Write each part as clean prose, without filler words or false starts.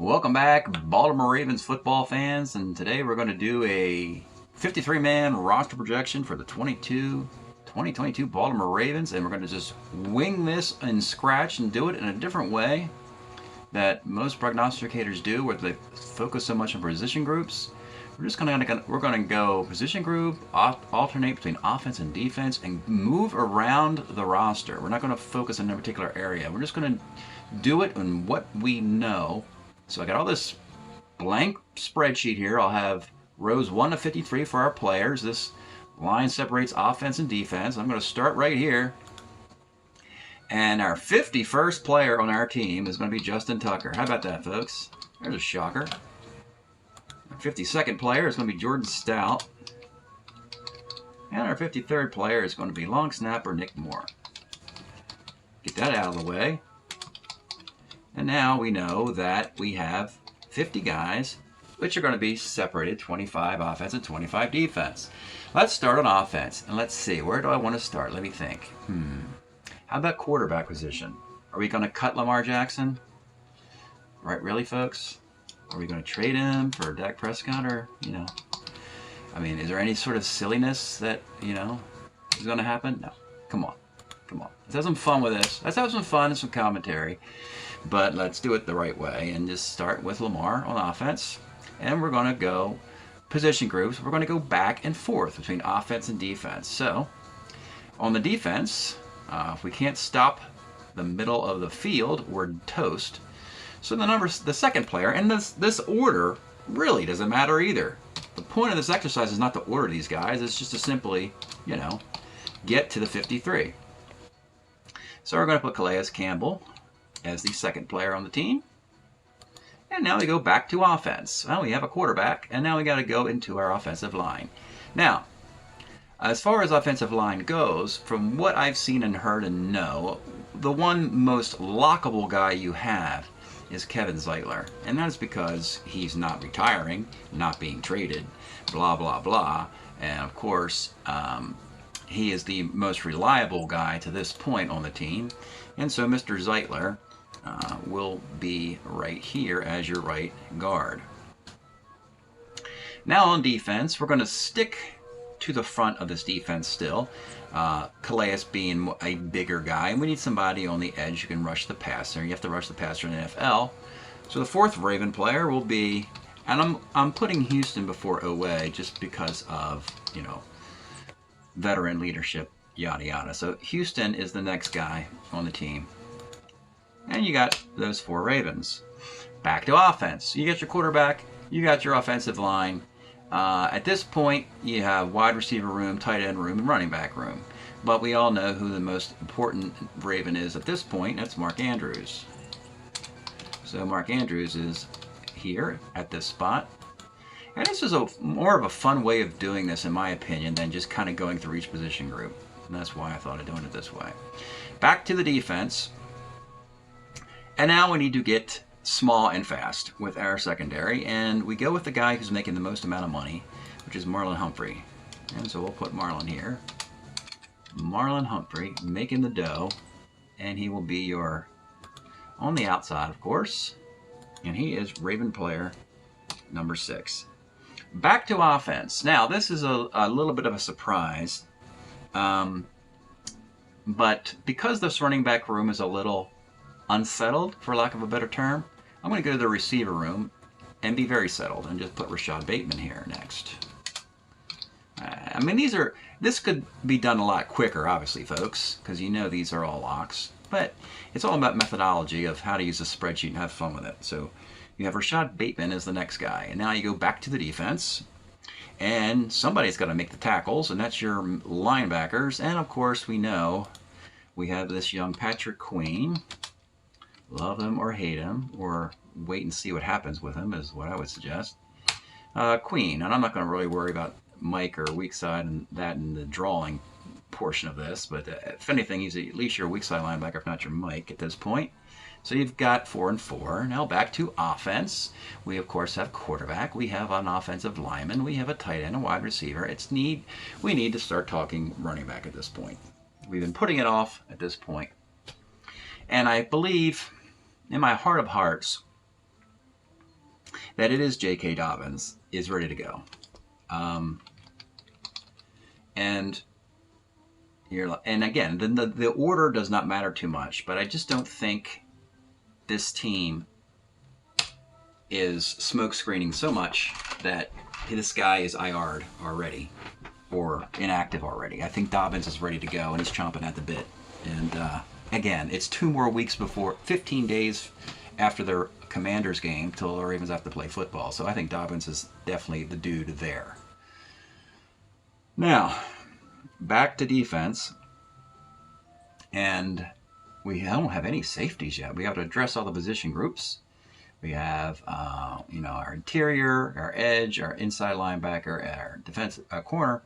Welcome back, Baltimore Ravens football fans, and today we're going to do a 53-man roster projection for the 2022 Baltimore Ravens, and we're going to just wing this and scratch and do it in a different way that most prognosticators do, where they focus so much on position groups. We're going to go position group, alternate between offense and defense, and move around the roster. We're not going to focus on a particular area. We're just going to do it on what we know. So I got all this blank spreadsheet here. I'll have rows 1 to 53 for our players. This line separates offense and defense. I'm going to start right here. And our 51st player on our team is going to be Justin Tucker. How about that, folks? There's a shocker. Our 52nd player is going to be Jordan Stout. And our 53rd player is going to be long snapper Nick Moore. Get that out of the way. And now we know that we have 50 guys, which are going to be separated 25 offense and 25 defense. Let's start on offense. And let's see, where do I want to start? Let me think. How about quarterback position? Are we going to cut Lamar Jackson? Right, really, folks? Are we going to trade him for Dak Prescott, or, I mean, is there any sort of silliness that, is going to happen? No. Come on. Let's have some fun with this. Let's have some fun and some commentary. But let's do it the right way and just start with Lamar on offense. And we're going to go position groups. We're going to go back and forth between offense and defense. So on the defense, if we can't stop the middle of the field, we're toast. So the second player, and this order really doesn't matter either. The point of this exercise is not to order these guys. It's just to simply, get to the 53. So we're going to put Calais Campbell as the second player on the team. And now we go back to offense. Well, we have a quarterback, and now we got to go into our offensive line. Now, as far as offensive line goes, from what I've seen and heard and know, the one most lockable guy you have is Kevin Zeitler. And that's because he's not retiring, not being traded, blah, blah, blah. And of course, he is the most reliable guy to this point on the team. And so Mr. Zeitler will be right here as your right guard. Now on defense, we're going to stick to the front of this defense still. Calais being a bigger guy, and we need somebody on the edge who can rush the passer. You have to rush the passer in the NFL. So the fourth Raven player will be, and I'm putting Houston before Oweh just because of, veteran leadership, yada yada. So Houston is the next guy on the team. And you got those 4 Ravens. Back to offense. You got your quarterback, you got your offensive line. At this point, you have wide receiver room, tight end room, and running back room. But we all know who the most important Raven is at this point. That's Mark Andrews. So Mark Andrews is here at this spot. And this is more of a fun way of doing this, in my opinion, than just kind of going through each position group. And that's why I thought of doing it this way. Back to the defense. And now we need to get small and fast with our secondary. And we go with the guy who's making the most amount of money, which is Marlon Humphrey. And so we'll put Marlon here. Marlon Humphrey making the dough. And he will be your, on the outside, of course. And he is Raven player number 6. Back to offense. Now, this is a little bit of a surprise. But because this running back room is a little unsettled, for lack of a better term, I'm going to go to the receiver room and be very settled and just put Rashad Bateman here next. I mean, this could be done a lot quicker, obviously, folks, because these are all locks. But it's all about methodology of how to use a spreadsheet and have fun with it. So you have Rashad Bateman as the next guy. And now you go back to the defense. And somebody's got to make the tackles, and that's your linebackers. And, of course, we know we have this young Patrick Queen. Love him or hate him, or wait and see what happens with him is what I would suggest. Queen, and I'm not going to really worry about Mike or weak side and that in the drawing portion of this, but if anything, he's at least your weak side linebacker, if not your Mike at this point. So you've got 4 and 4. Now back to offense. We, of course, have quarterback. We have an offensive lineman. We have a tight end, a wide receiver. We need to start talking running back at this point. We've been putting it off at this point. And I believe, in my heart of hearts, that it is J.K. Dobbins is ready to go. And again, the order does not matter too much, but I just don't think this team is smoke screening so much that this guy is IR'd already or inactive already. I think Dobbins is ready to go, and he's chomping at the bit. And again, it's 2 more weeks before, 15 days after their Commanders game till the Ravens have to play football. So I think Dobbins is definitely the dude there. Now, back to defense. And we don't have any safeties yet. We have to address all the position groups. We have, our interior, our edge, our inside linebacker, our defense corner.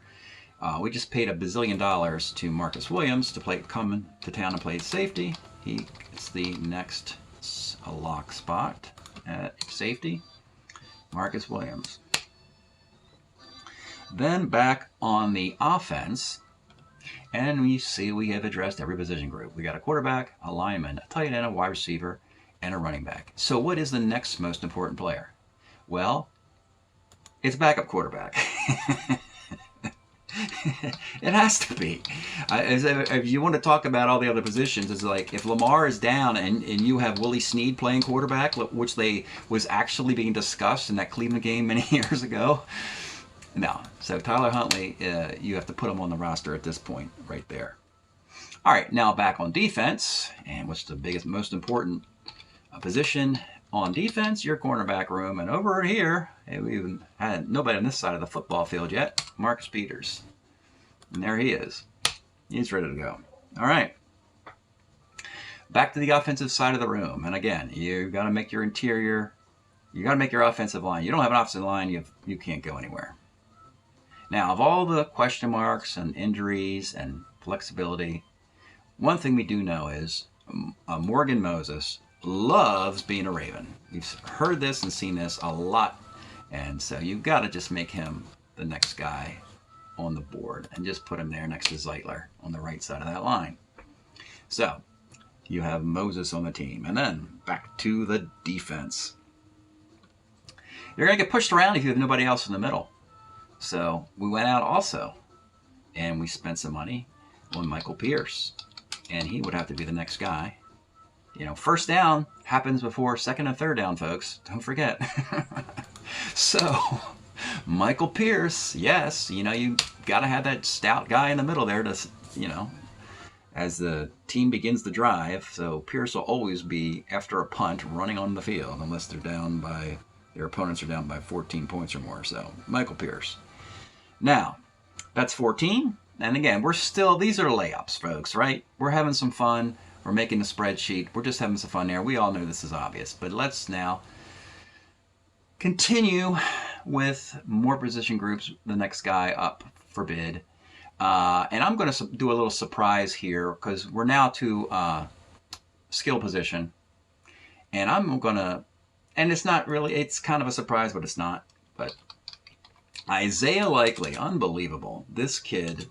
We just paid $1 bazillion to Marcus Williams to come to town and play safety. He gets the next lock spot at safety. Marcus Williams. Then back on the offense, and we see we have addressed every position group. We got a quarterback, a lineman, a tight end, a wide receiver, and a running back. So what is the next most important player? Well, it's backup quarterback. It has to be. If you want to talk about all the other positions, it's like if Lamar is down and you have Willie Snead playing quarterback, which was actually being discussed in that Cleveland game many years ago. No. So Tyler Huntley, you have to put him on the roster at this point right there. All right, now back on defense. And what's the biggest, most important position on defense? Your cornerback room. And over here, we even had nobody on this side of the football field yet. Marcus Peters. And there he is. He's ready to go. All right. Back to the offensive side of the room. And again, you got to make your interior. You got to make your offensive line. You don't have an offensive line, you can't go anywhere. Now, of all the question marks and injuries and flexibility, one thing we do know is Morgan Moses loves being a Raven. We've heard this and seen this a lot. And so you've got to just make him the next guy on the board and just put him there next to Zeitler on the right side of that line. So you have Moses on the team. And then back to the defense. You're going to get pushed around if you have nobody else in the middle. So we went out also and we spent some money on Michael Pierce. And he would have to be the next guy. You know, first down happens before second and third down, folks. Don't forget. So Michael Pierce, yes, you got to have that stout guy in the middle there to, as the team begins the drive. So Pierce will always be, after a punt, running on the field unless their opponents are down by 14 points or more. So Michael Pierce. Now, that's 14. And again, these are layups, folks, right? We're having some fun. We're making a spreadsheet. We're just having some fun there. We all know this is obvious. But let's now continue with more position groups. The next guy up for bid. And I'm going to do a little surprise here because we're now to skill position. And I'm going to, and it's not really, it's kind of a surprise, but it's not. But Isaiah Likely, unbelievable. This kid,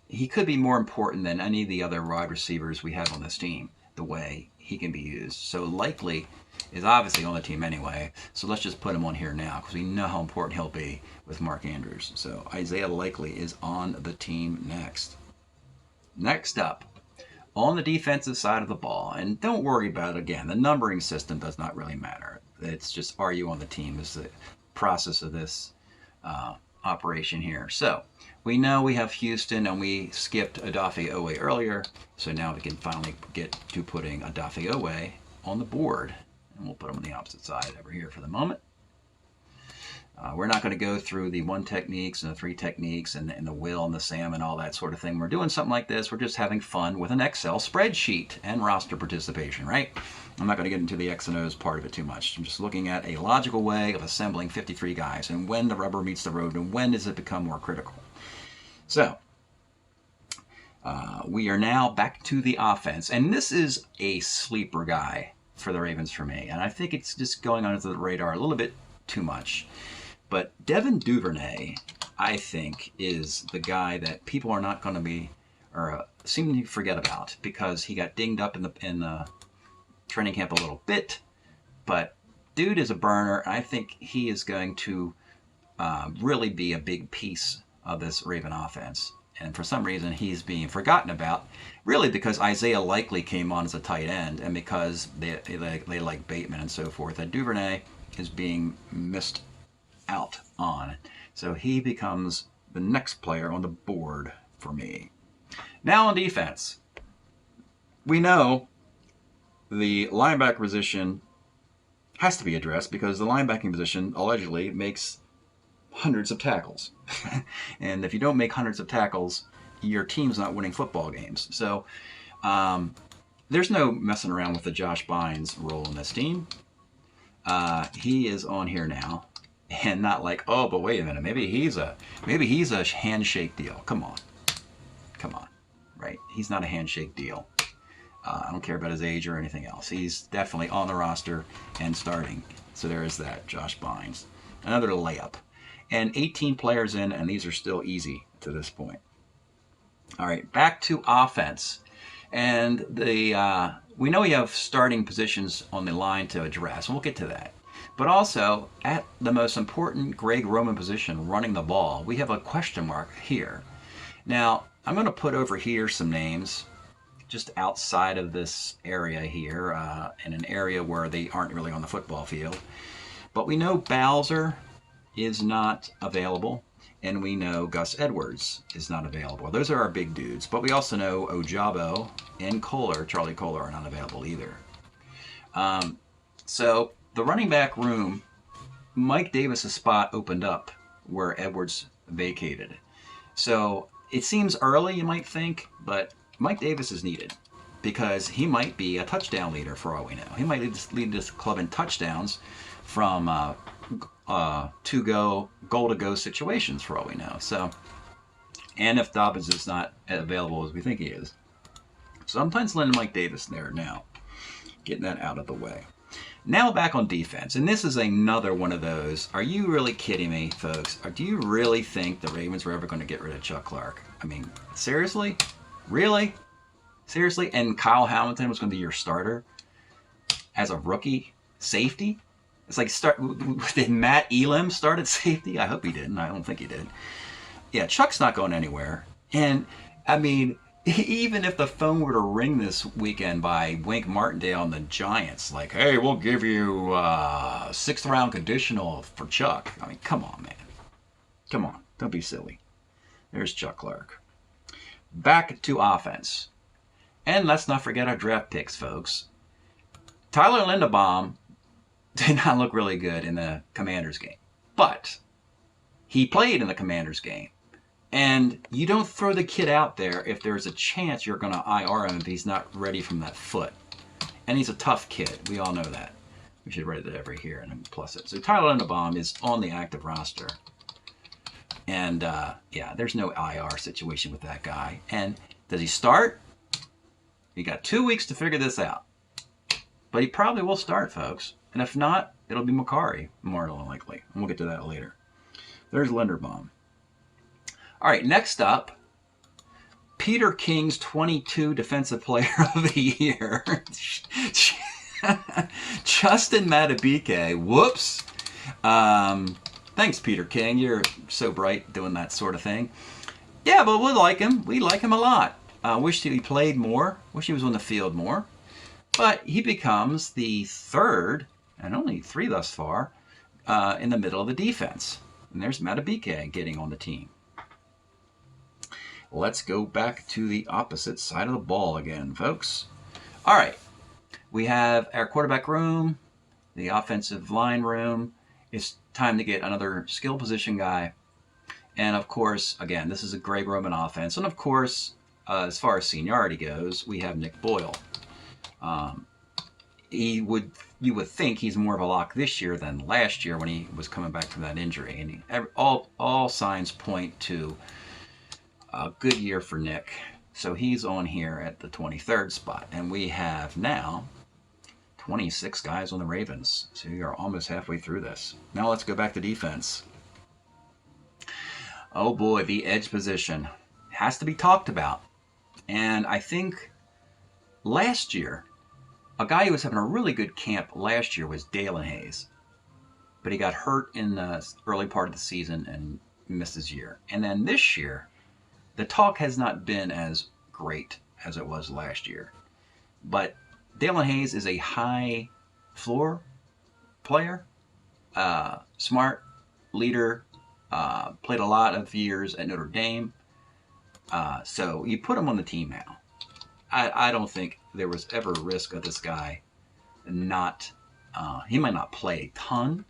he could be more important than any of the other wide receivers we have on this team, the way he can be used. So Likely is obviously on the team anyway, so let's just put him on here now because we know how important he'll be with Mark Andrews. So Isaiah Likely is on the team next. Next up, on the defensive side of the ball, and don't worry about it, again, the numbering system does not really matter. It's just, are you on the team is the process of this operation here. So we know we have Houston and we skipped Odafe Owe earlier, so now we can finally get to putting Odafe Owe on the board. And we'll put him on the opposite side over here for the moment. We're not going to go through the 1 techniques and the 3 techniques and the Will and the Sam and all that sort of thing. We're doing something like this. We're just having fun with an Excel spreadsheet and roster participation, right? I'm not going to get into the X and O's part of it too much. I'm just looking at a logical way of assembling 53 guys and when the rubber meets the road and when does it become more critical. So we are now back to the offense. And this is a sleeper guy for the Ravens for me. And I think it's just going under the radar a little bit too much. But Devin Duvernay, I think, is the guy that people are not going to be, or seem to forget about because he got dinged up in the training camp a little bit, but dude is a burner. I think he is going to really be a big piece of this Raven offense. And for some reason, he's being forgotten about, really because Isaiah Likely came on as a tight end, and because they like Bateman and so forth. And Duvernay is being missed out on. So he becomes the next player on the board for me. Now on defense. We know the linebacker position has to be addressed because the linebacking position allegedly makes hundreds of tackles. And if you don't make hundreds of tackles, your team's not winning football games. So there's no messing around with the Josh Bynes role in this team. He is on here now, and not like, oh, but wait a minute, maybe he's a handshake deal. Come on, right? He's not a handshake deal. I don't care about his age or anything else. He's definitely on the roster and starting. So there is that, Josh Bynes. Another layup. And 18 players in, and these are still easy to this point. All right, back to offense. And we know we have starting positions on the line to address, and we'll get to that. But also, at the most important Greg Roman position, running the ball, we have a question mark here. Now, I'm going to put over here some names just outside of this area here, in an area where they aren't really on the football field. But we know Bowser is not available, and we know Gus Edwards is not available. Those are our big dudes. But we also know Ojabo and Charlie Kohler, are not available either. So the running back room, Mike Davis' spot opened up where Edwards vacated. So it seems early, you might think, but Mike Davis is needed because he might be a touchdown leader for all we know. He might lead this club in touchdowns from goal-to-go situations for all we know. So, and if Dobbins is not available as we think he is. Sometimes letting Mike Davis there now. Getting that out of the way. Now back on defense, and this is another one of those, are you really kidding me, folks? Or do you really think the Ravens were ever going to get rid of Chuck Clark? I mean, seriously? Really? Seriously? And Kyle Hamilton was going to be your starter as a rookie safety? It's like, did Matt Elam start at safety? I hope he didn't. I don't think he did. Yeah, Chuck's not going anywhere. And, I mean, even if the phone were to ring this weekend by Wink Martindale and the Giants, like, hey, we'll give you a 6th round conditional for Chuck. I mean, come on, man. Come on. Don't be silly. There's Chuck Clark. Back to offense. And let's not forget our draft picks, folks. Tyler Linderbaum did not look really good in the Commanders game. But he played in the Commanders game. And you don't throw the kid out there if there's a chance you're going to IR him if he's not ready from that foot. And he's a tough kid. We all know that. We should write it over here and plus it. So Tyler Linderbaum is on the active roster. And, yeah, there's no IR situation with that guy. And does he start? You got 2 weeks to figure this out. But he probably will start, folks. And if not, it'll be Macari, more than likely. And we'll get to that later. There's Linderbaum. All right, next up, Peter King's 22 Defensive Player of the Year. Justin Matabike. Whoops. Thanks, Peter King. You're so bright doing that sort of thing. Yeah, but we like him. We like him a lot. Wish he played more. Wish he was on the field more. But he becomes the 3rd, and only 3 thus far, in the middle of the defense. And there's Matabike getting on the team. Let's go back to the opposite side of the ball again, folks. All right. We have our quarterback room, the offensive line room. It's time to get another skill position guy. And, of course, again, this is a Greg Roman offense. And, of course, as far as seniority goes, we have Nick Boyle. You would think he's more of a lock this year than last year when he was coming back from that injury. And all signs point to a good year for Nick. So he's on here at the 23rd spot. And we have now 26 guys on the Ravens. So we are almost halfway through this. Now let's go back to defense. Oh boy, the edge position has to be talked about. And I think last year A guy who was having a really good camp last year was Dalen Hayes, but he got hurt in the early part of the season and missed his year. And then this year, the talk has not been as great as it was last year. But Dalen Hayes is a high floor player, smart, leader, played a lot of years at Notre Dame. So you put him on the team now. I don't think there was ever a risk of this guy not, he might not play a ton,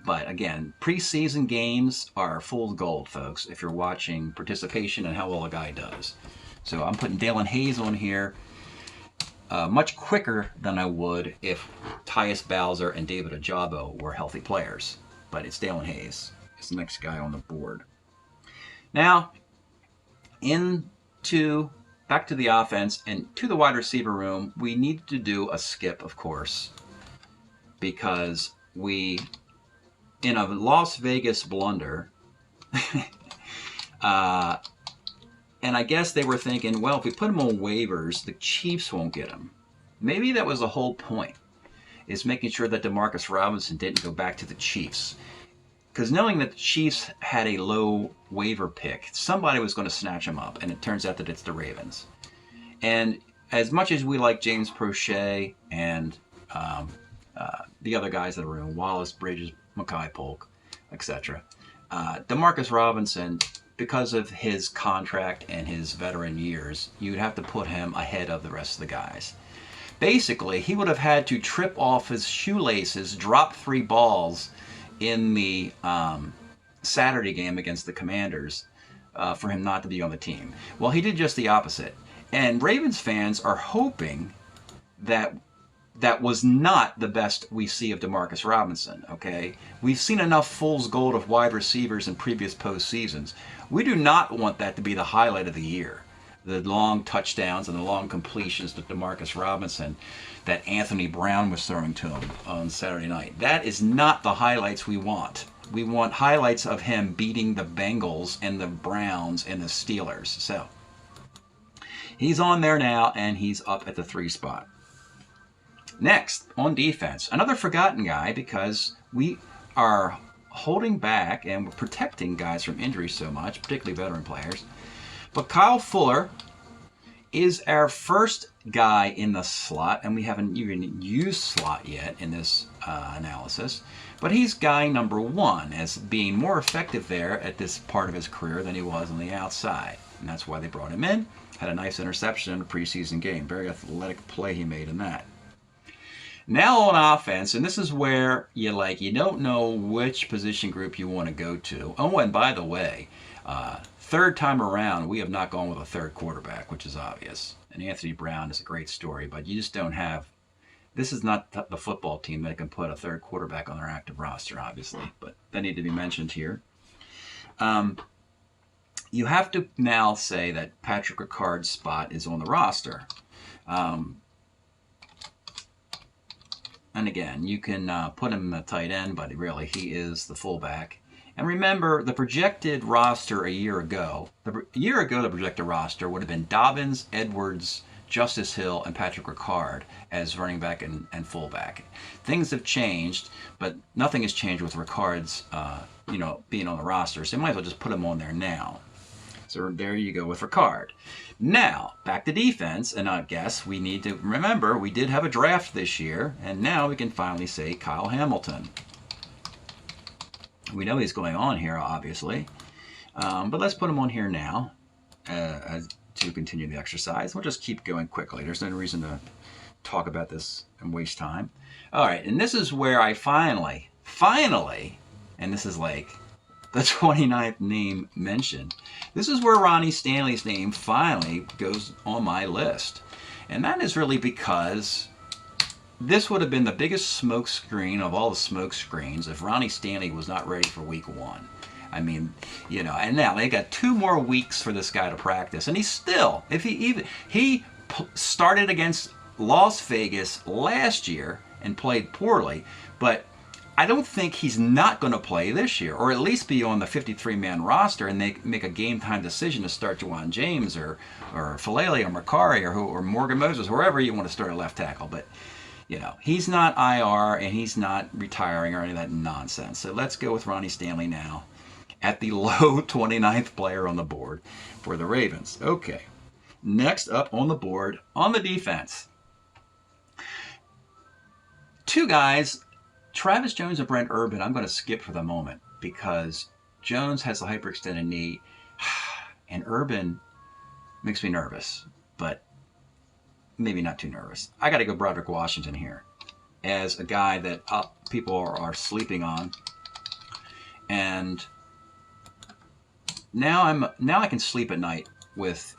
but again, preseason games are fool's gold, folks, if you're watching participation and how well a guy does. So I'm putting Dalen Hayes on here much quicker than I would if Tyus Bowser and David Ojabo were healthy players. But it's Dalen Hayes. It's the next guy on the board. Now, back to the offense and to the wide receiver room, we need to do a skip, of course, because we, in a Las Vegas blunder, and I guess they were thinking, well, if we put him on waivers, the Chiefs won't get him. Maybe that was the whole point, is making sure that Demarcus Robinson didn't go back to the Chiefs. Because knowing that the Chiefs had a low waiver pick, somebody was going to snatch him up, and it turns out that it's the Ravens. And as much as we like James Prochet and the other guys in the room, Wallace, Bridges, Makai Polk, etc., Demarcus Robinson, because of his contract and his veteran years, you'd have to put him ahead of the rest of the guys. Basically, he would have had to trip off his shoelaces, drop 3 balls in the Saturday game against the Commanders for him not to be on the team. Well, he did just the opposite. And Ravens fans are hoping that that was not the best we see of Demarcus Robinson, okay? We've seen enough fool's gold of wide receivers in previous postseasons. We do not want that to be the highlight of the year. The long touchdowns and the long completions to Demarcus Robinson that Anthony Brown was throwing to him on Saturday night. That is not the highlights we want. We want highlights of him beating the Bengals and the Browns and the Steelers. So he's on there now, and he's up at the 3 spot. Next, on defense, another forgotten guy because we are holding back and we're protecting guys from injury so much, particularly veteran players. But Kyle Fuller is our first guy in the slot, and we haven't even used slot yet in this analysis. But he's guy number 1 as being more effective there at this part of his career than he was on the outside. And that's why they brought him in. Had a nice interception in a preseason game. Very athletic play he made in that. Now on offense, and this is where you don't know which position group you want to go to. Oh, and by the way, third time around, we have not gone with a third quarterback, which is obvious. And Anthony Brown is a great story, but you just don't have. This is not the football team that can put a third quarterback on their active roster, obviously, but they need to be mentioned here. You have to now say that Patrick Ricard's spot is on the roster. And again, you can put him in the tight end, but really he is the fullback. And remember, the projected roster a year ago, the projected roster would have been Dobbins, Edwards, Justice Hill, and Patrick Ricard as running back and fullback. Things have changed, but nothing has changed with Ricard's being on the roster, so you might as well just put him on there now. So there you go with Ricard. Now, back to defense, and I guess we need to remember we did have a draft this year, and now we can finally say Kyle Hamilton. We know he's going on here, obviously, but let's put him on here now to continue the exercise. We'll just keep going quickly. There's no reason to talk about this and waste time. All right, and this is where I finally, and this is like the 29th name mentioned, this is where Ronnie Stanley's name finally goes on my list. And that is really because this would have been the biggest smoke screen of all the smoke screens if Ronnie Stanley was not ready for week 1. I mean, and now they got 2 more weeks for this guy to practice. And he's still, he started against Las Vegas last year and played poorly, but I don't think he's not going to play this year, or at least be on the 53-man roster and they make a game-time decision to start Juwan James or Falele or Macari or Morgan Moses, wherever you want to start a left tackle. But, you know, he's not IR and he's not retiring or any of that nonsense. So let's go with Ronnie Stanley now at the low 29th player on the board for the Ravens. Okay, next up on the board on the defense. Two guys, Travis Jones and Brent Urban, I'm going to skip for the moment because Jones has a hyperextended knee and Urban makes me nervous, but maybe not too nervous. I got to go Broderick Washington here as a guy that people are sleeping on. And now I can sleep at night with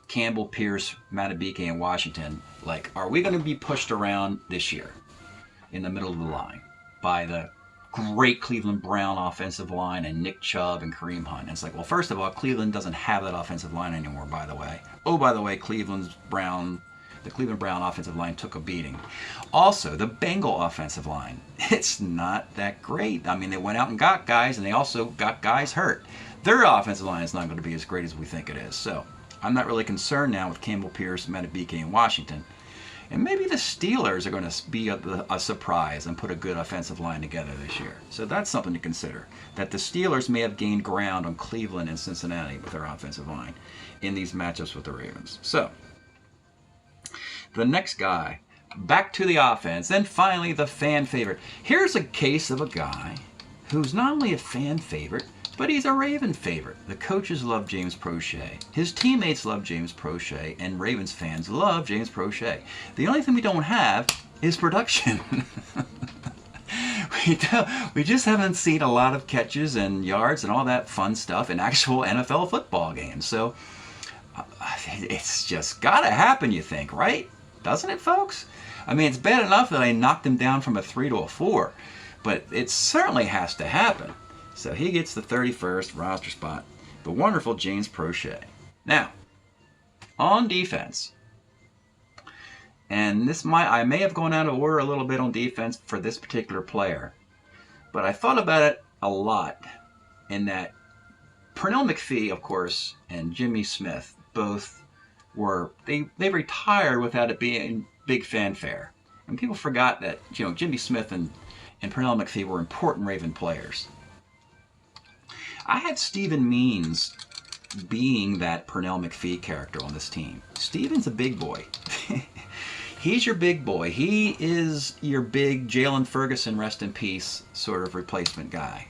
Campbell, Pierce, Matabike, and Washington. Like, are we going to be pushed around this year in the middle of the line by the great Cleveland Brown offensive line and Nick Chubb and Kareem Hunt? And it's like, well, first of all, Cleveland doesn't have that offensive line anymore, by the way. Oh, by the way, the Cleveland Brown offensive line took a beating. Also, the Bengal offensive line, it's not that great. I mean, they went out and got guys, and they also got guys hurt. Their offensive line is not going to be as great as we think it is. So I'm not really concerned now with Campbell, Pierce, Matabike, and Washington. And maybe the Steelers are going to be a surprise and put a good offensive line together this year. So that's something to consider, that the Steelers may have gained ground on Cleveland and Cincinnati with their offensive line in these matchups with the Ravens. So the next guy, back to the offense, and finally the fan favorite. Here's a case of a guy who's not only a fan favorite, but he's a Raven favorite. The coaches love James Prochet. His teammates love James Prochet, and Ravens fans love James Prochet. The only thing we don't have is production. We just haven't seen a lot of catches and yards and all that fun stuff in actual NFL football games. So it's just got to happen, you think, right? Doesn't it, folks? I mean, it's bad enough that I knocked him down from a 3 to a 4, but it certainly has to happen. So he gets the 31st roster spot, the wonderful James Prochet. Now, on defense, and I may have gone out of order a little bit on defense for this particular player, but I thought about it a lot in that Pernell McPhee, of course, and Jimmy Smith both they retired without it being big fanfare. And people forgot that, you know, Jimmy Smith and Pernell McPhee were important Raven players. I had Steven Means being that Pernell McPhee character on this team. Steven's a big boy. He's your big boy. He is your big Jalen Ferguson, rest in peace, sort of replacement guy.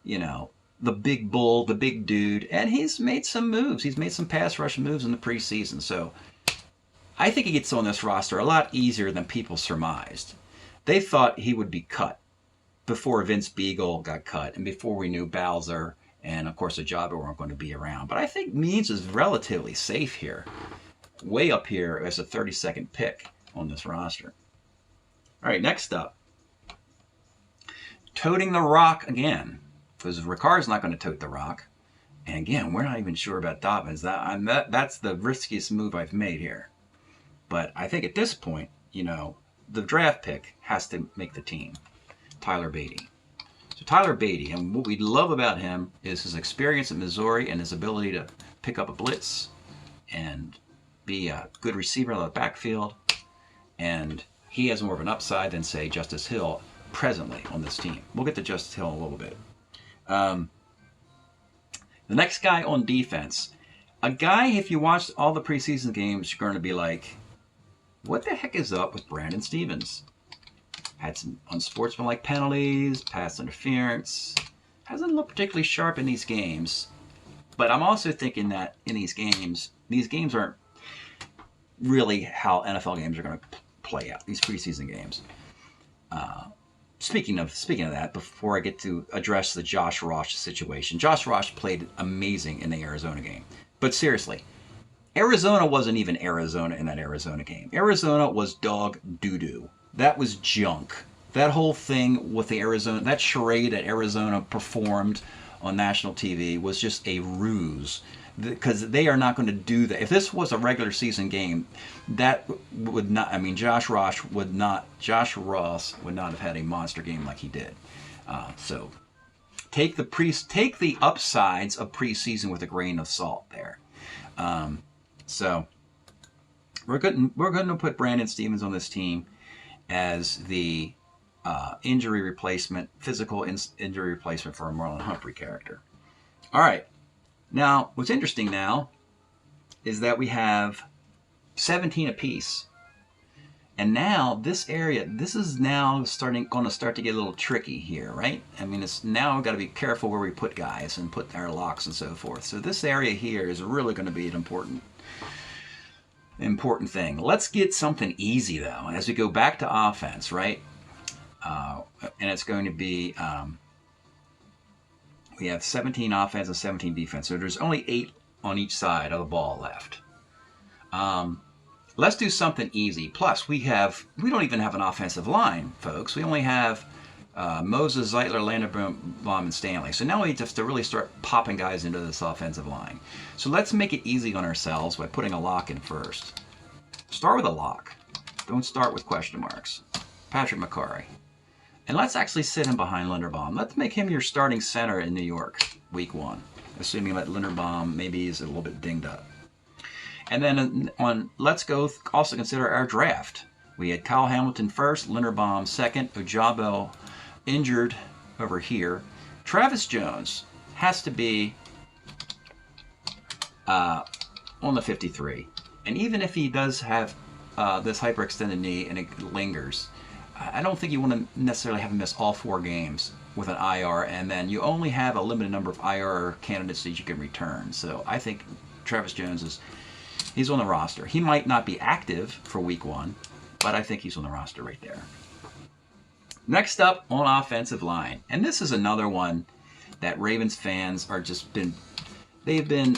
You know, the big bull, the big dude. And he's made some moves. He's made some pass rush moves in the preseason. So I think he gets on this roster a lot easier than people surmised. They thought he would be cut before Vince Beagle got cut and before we knew Bowser and, of course, Ajabo weren't going to be around. But I think Means is relatively safe here, way up here as a 32nd pick on this roster. All right, next up, toting the rock again, because Ricard's not going to tote the rock. And again, we're not even sure about Dobbins. That's the riskiest move I've made here. But I think at this point, you know, the draft pick has to make the team. Tyler Beatty. So Tyler Beatty, and what we love about him is his experience at Missouri and his ability to pick up a blitz and be a good receiver in the backfield. And he has more of an upside than, say, Justice Hill presently on this team. We'll get to Justice Hill in a little bit. The next guy on defense, a guy, if you watched all the preseason games, you're going to be like, what the heck is up with Brandon Stevens? Had some unsportsmanlike penalties, pass interference. Hasn't looked particularly sharp in these games. But I'm also thinking that in these games aren't really how NFL games are going to play out, these preseason games. Speaking of that, before I get to address the Josh Ross situation, Josh Ross played amazing in the Arizona game. But seriously, Arizona wasn't even Arizona in that Arizona game. Arizona was dog doo-doo. That was junk. That whole thing with the Arizona, that charade that Arizona performed on national TV was just a ruse because they are not going to do that. If this was a regular season game, that would not. I mean, Josh Ross would not have had a monster game like he did. So take the upsides of preseason with a grain of salt there. So we're going to put Brandon Stevens on this team as the injury replacement, physical injury replacement for a Marlon Humphrey character. All right. Now, what's interesting now is that we have 17 apiece. And now this area, this is now going to start to get a little tricky here, right? I mean, it's now we've got to be careful where we put guys and put our locks and so forth. So this area here is really going to be an important thing. Let's get something easy, though, as we go back to offense, right? And it's going to be... we have 17 offense and 17 defense. So there's only 8 on each side of the ball left. Let's do something easy. Plus, we don't even have an offensive line, folks. We only have Moses, Zeitler, Linderbaum, and Stanley. So now we have to really start popping guys into this offensive line. So let's make it easy on ourselves by putting a lock in first. Start with a lock. Don't start with question marks. Patrick McCarry. And let's actually sit him behind Linderbaum. Let's make him your starting center in New York, week 1, assuming that Linderbaum maybe is a little bit dinged up. And then let's go also consider our draft. We had Kyle Hamilton first, Linderbaum second, Ojabo injured over here. Travis Jones has to be on the 53. And even if he does have this hyperextended knee and it lingers, I don't think you want to necessarily have him miss all 4 games with an IR, and then you only have a limited number of IR candidates that you can return. So I think Travis Jones he's on the roster. He might not be active for week 1, but I think he's on the roster right there. Next up on offensive line, and this is another one that Ravens fans they've been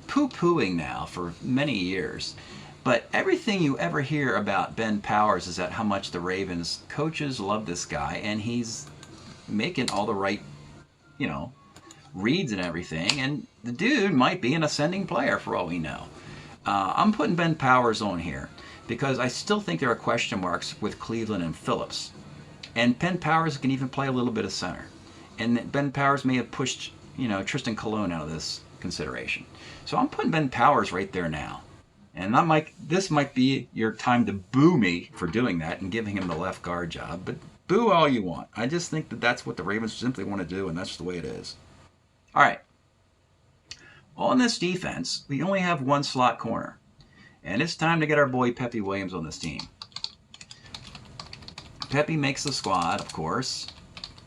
poo-pooing now for many years. But everything you ever hear about Ben Powers is that how much the Ravens coaches love this guy, and he's making all the right, reads and everything. And the dude might be an ascending player for all we know. I'm putting Ben Powers on here because I still think there are question marks with Cleveland and Phillips. And Ben Powers can even play a little bit of center. And Ben Powers may have pushed, Tristan Colon out of this consideration. So I'm putting Ben Powers right there now. And this might be your time to boo me for doing that and giving him the left guard job. But boo all you want. I just think that that's what the Ravens simply want to do, and that's the way it is. All right. On this defense, we only have 1 slot corner. And it's time to get our boy Pepe Williams on this team. Pepe makes the squad, of course.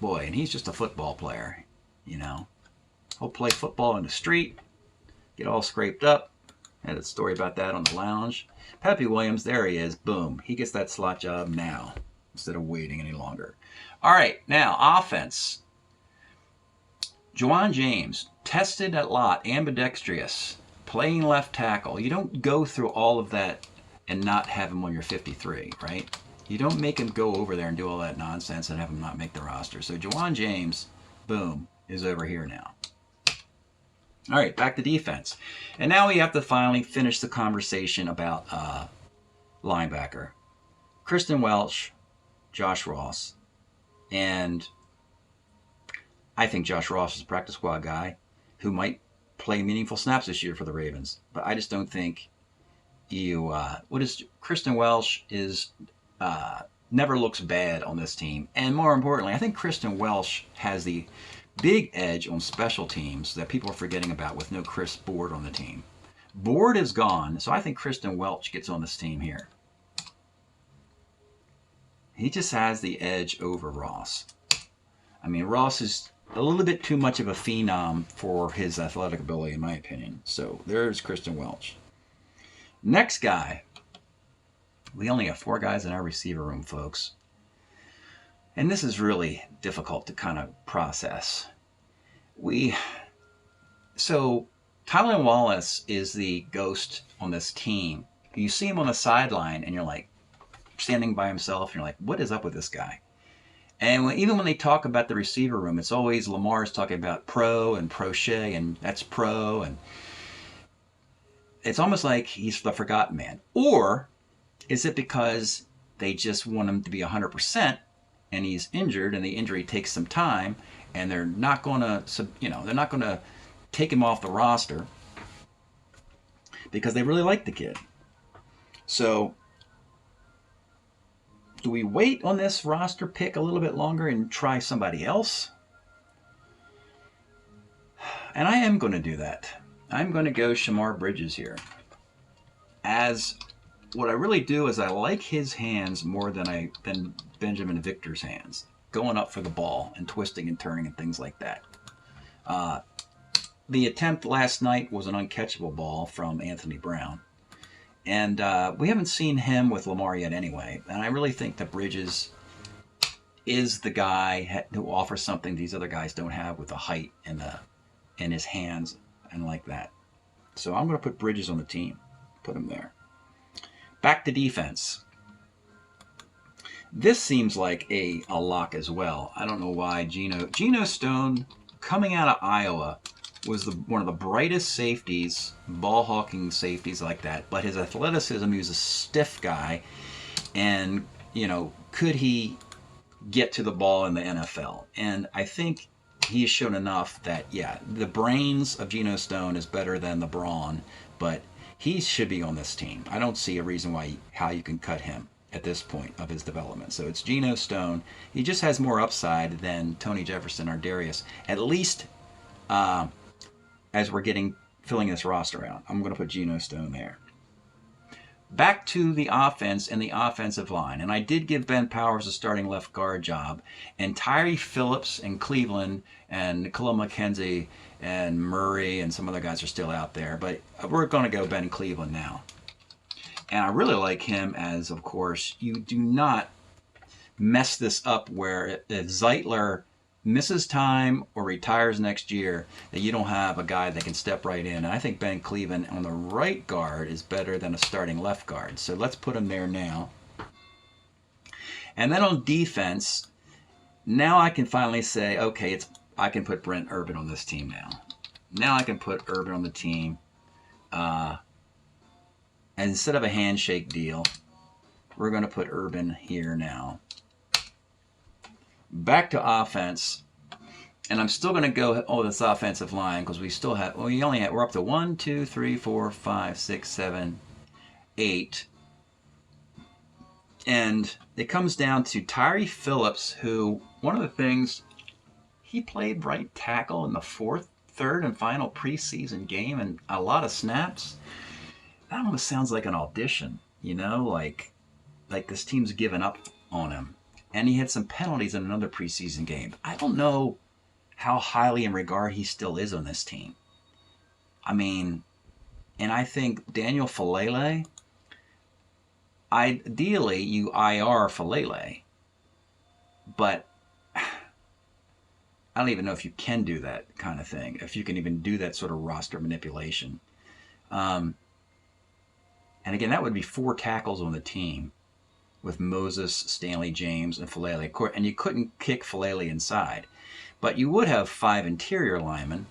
Boy, and he's just a football player, He'll play football in the street, get all scraped up. Had a story about that on the lounge. Pepe Williams, there he is. Boom. He gets that slot job now instead of waiting any longer. All right, now offense. Juwan James, tested at lot, ambidextrous, playing left tackle. You don't go through all of that and not have him on your 53, right? You don't make him go over there and do all that nonsense and have him not make the roster. So Juwan James, boom, is over here now. All right, back to defense. And now we have to finally finish the conversation about linebacker. Kristen Welch, Josh Ross. And I think Josh Ross is a practice squad guy who might play meaningful snaps this year for the Ravens. But I just don't think Kristen Welch never looks bad on this team. And more importantly, I think Kristen Welch has the big edge on special teams that people are forgetting about with no Chris Board on the team. Board is gone, so I think Kristen Welch gets on this team here. He just has the edge over Ross. I mean, Ross is a little bit too much of a phenom for his athletic ability, in my opinion. So there's Kristen Welch. Next guy. We only have 4 guys in our receiver room, folks. And this is really difficult to kind of process. So Tylan Wallace is the ghost on this team. You see him on the sideline and you're like standing by himself and you're like, what is up with this guy? And even when they talk about the receiver room, it's always Lamar's talking about pro and Prochet, and that's pro. And it's almost like he's the forgotten man. Or is it because they just want him to be 100% and he's injured and the injury takes some time and they're not going to, they're not going to take him off the roster because they really like the kid. So do we wait on this roster pick a little bit longer and try somebody else? And I am going to do that. I'm going to go Shamar Bridges here. As what I really do is I like his hands more than Benjamin Victor's hands, going up for the ball and twisting and turning and things like that. The attempt last night was an uncatchable ball from Anthony Brown. And we haven't seen him with Lamar yet anyway. And I really think that Bridges is the guy who offers something these other guys don't have with the height and his hands and like that. So I'm going to put Bridges on the team. Put him there. Back to defense. This seems like a lock as well. I don't know why. Geno Stone, coming out of Iowa, was one of the brightest safeties, ball-hawking safeties like that. But his athleticism, he was a stiff guy. And, could he get to the ball in the NFL? And I think he's shown enough that, yeah, the brains of Geno Stone is better than the brawn. But he should be on this team. I don't see a reason how you can cut him at this point of his development. So it's Geno Stone. He just has more upside than Tony Jefferson or Darius, at least as we're filling this roster out. I'm going to put Geno Stone there. Back to the offense and the offensive line. And I did give Ben Powers a starting left guard job. And Tyree Phillips and Cleveland and Nicola McKenzie and Murray and some other guys are still out there. But we're going to go Ben Cleveland now. And I really like him as, of course, you do not mess this up where if Zeitler misses time or retires next year, that you don't have a guy that can step right in. And I think Ben Cleveland on the right guard is better than a starting left guard. So let's put him there now. And then on defense, now I can finally say, okay, I can put Brent Urban on this team now. Now I can put Urban on the team. And instead of a handshake deal, we're going to put Urban here now. Back to offense, and I'm still going to go this offensive line because we still have, we're up to 1, 2, 3, 4, 5, 6, 7, 8. And it comes down to Tyree Phillips, who, one of the things, he played right tackle in the third and final preseason game and a lot of snaps. That almost sounds like an audition, like this team's given up on him. And he had some penalties in another preseason game. I don't know how highly in regard he still is on this team. I mean, and I think Daniel Falele, ideally you IR Falele, but I don't even know if you can do that kind of thing, if you can even do that sort of roster manipulation. And again, that would be 4 tackles on the team, with Moses, Stanley, James, and Falele. And you couldn't kick Falele inside. But you would have 5 interior linemen,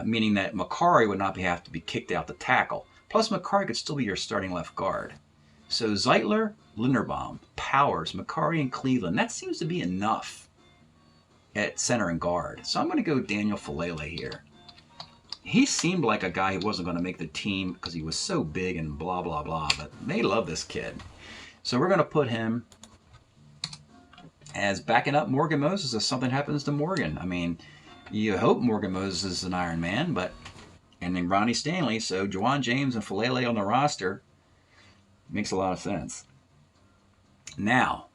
meaning that Makari would not have to be kicked out to tackle. Plus, Makari could still be your starting left guard. So Zeitler, Linderbaum, Powers, Makari, and Cleveland, that seems to be enough at center and guard. So I'm going to go Daniel Falele here. He seemed like a guy who wasn't going to make the team because he was so big and blah, blah, blah. But they love this kid. So we're going to put him as backing up Morgan Moses if something happens to Morgan. I mean, you hope Morgan Moses is an Iron Man, and then Ronnie Stanley, so Juwan James and Falele on the roster makes a lot of sense. Now,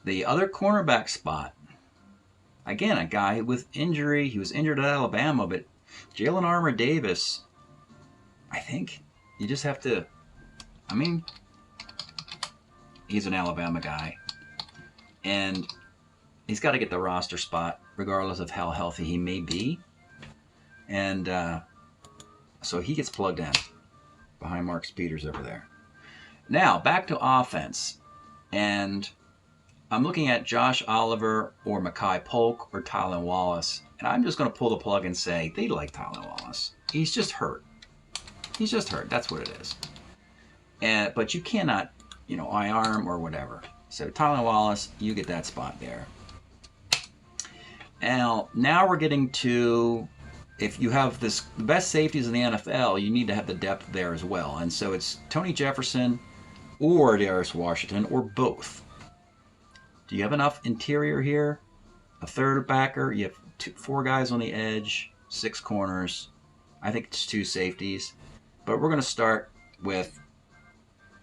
the other cornerback spot, again, a guy with injury. He was injured at Alabama, but Jalen Armour Davis, I think you just have to, he's an Alabama guy, and he's got to get the roster spot regardless of how healthy he may be. And so he gets plugged in behind Marcus Peters over there. Now, back to offense. And I'm looking at Josh Oliver or Mackay Polk or Tylen Wallace, and I'm just going to pull the plug and say they like Tylen Wallace. He's just hurt. He's just hurt. That's what it is. But you cannot, IR him or whatever. So Tylen Wallace, you get that spot there. Now we're getting to, if you have the best safeties in the NFL, you need to have the depth there as well. And so it's Tony Jefferson or Darius Washington or both. Do you have enough interior here? A third backer, you have 4 guys on the edge, 6 corners. I think it's 2 safeties. But we're going to start with,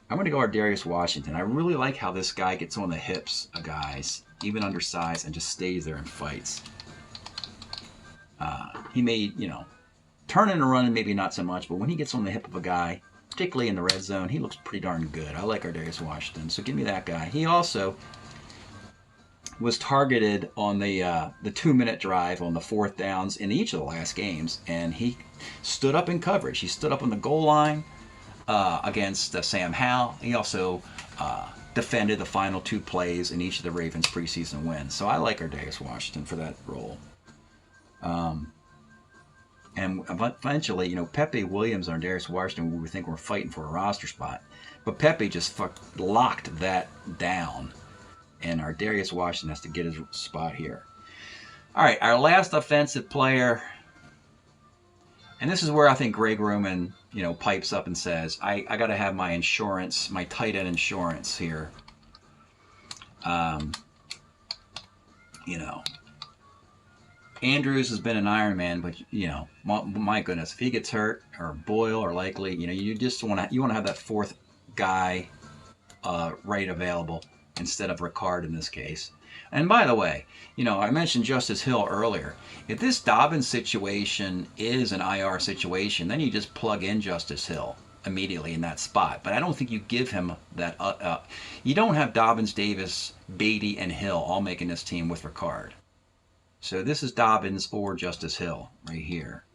I'm going to go with Darius Washington. I really like how this guy gets on the hips of guys, even undersized, and just stays there and fights. He may, turn in and run, maybe not so much, but when he gets on the hip of a guy, particularly in the red zone, he looks pretty darn good. I like our Darius Washington, so give me that guy. He also was targeted on the 2-minute drive on the 4th downs in each of the last games, and he stood up in coverage. He stood up on the goal line against Sam Howell. He also defended the final 2 plays in each of the Ravens' preseason wins. So I like our Darius Washington for that role. And eventually, Pepe Williams and Darius Washington, we think we're fighting for a roster spot. But Pepe just locked that down. And our Darius Washington has to get his spot here. All right, our last offensive player. And this is where I think Greg Roman, pipes up and says, I got to have my insurance, my tight end insurance here. Andrews has been an Iron Man, but my goodness, if he gets hurt, or Boyle, or Likely, you just want to have that 4th guy right available instead of Ricard in this case. And by the way, I mentioned Justice Hill earlier. If this Dobbins situation is an IR situation, then you just plug in Justice Hill immediately in that spot. But I don't think you give him that. You don't have Dobbins, Davis, Beatty, and Hill all making this team with Ricard. So this is Dobbins or Justice Hill right here.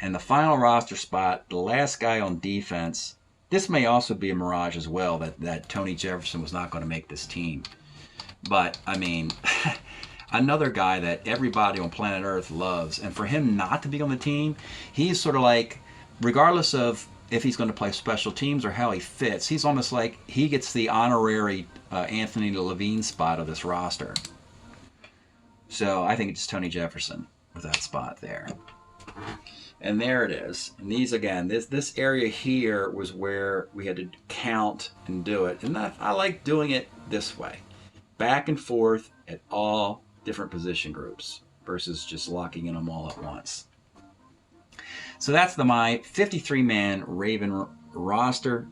And the final roster spot, the last guy on defense. This may also be a mirage as well, that Tony Jefferson was not going to make this team. But, I mean, another guy that everybody on planet Earth loves. And for him not to be on the team, he's sort of like, regardless of if he's going to play special teams or how he fits, he's almost like he gets the honorary Anthony Levine spot of this roster. So I think it's Tony Jefferson with that spot there. And there it is. And these, again, this area here was where we had to count and do it. And I like doing it this way. Back and forth at all different position groups versus just locking in them all at once. So that's my 53-man Raven roster.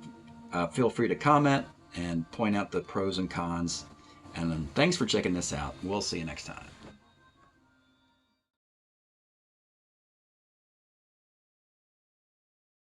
Feel free to comment and point out the pros and cons. And thanks for checking this out. We'll see you next time.